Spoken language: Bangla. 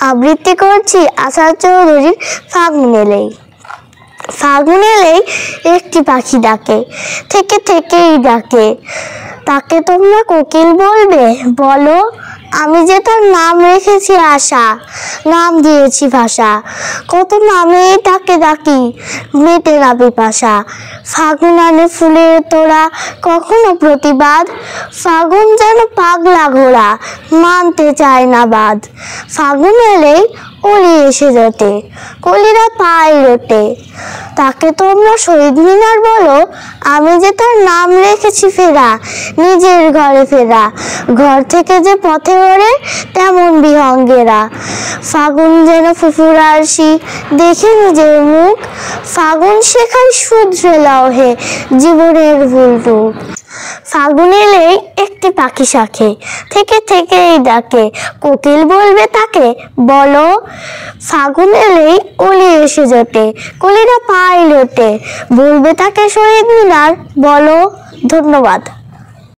আবৃত্তি করছি আশা চৌধুরীর ফাগুন এলেই। ফাগুন এলেই একটি পাখি ডাকে, থেকে থেকেই ডাকে। তাকে তোমরা কোকিল বলবে? বলো। আমি যে তার নাম রেখেছি আশা, নাম দিয়েছি ভাষা। কত নামেই তাকে ডাকি, মেটে না পিপাসা। ফাগুন আনে ফুলের তোড়া, কখনো প্রতিবাদ। ফাগুন যেন পাগলা ঘোড়া, মানতে চায় না বাদ। ফাগুন এলেই কলি এসে জোটে, কলিরা পায় লোটে। তাকে তোমরা শহীদ মিনার বলো? আমি যে তার নাম রেখেছি ফেরা, নিজের ঘরে ফেরা। ঘর থেকে যে পথে ওড়ে তেমন বিহঙ্গেরা। ফাগুন যেন ফুফুরাশি, দেখে নিজের মুখ। ফাগুন শেখায় শুধরে লও হে জীবনের ভুলটুক। ফাগুন এলেই একটি পাখি শাখে, থেকে থেকেই ডাকে। কোকিল বলবে তাকে? বলো। ফাগুন এলেই কলি এসে জোটে, কলিরা পায় লোটে। বলবে তাকে শহীদ মিনার? বলো। ধন্যবাদ।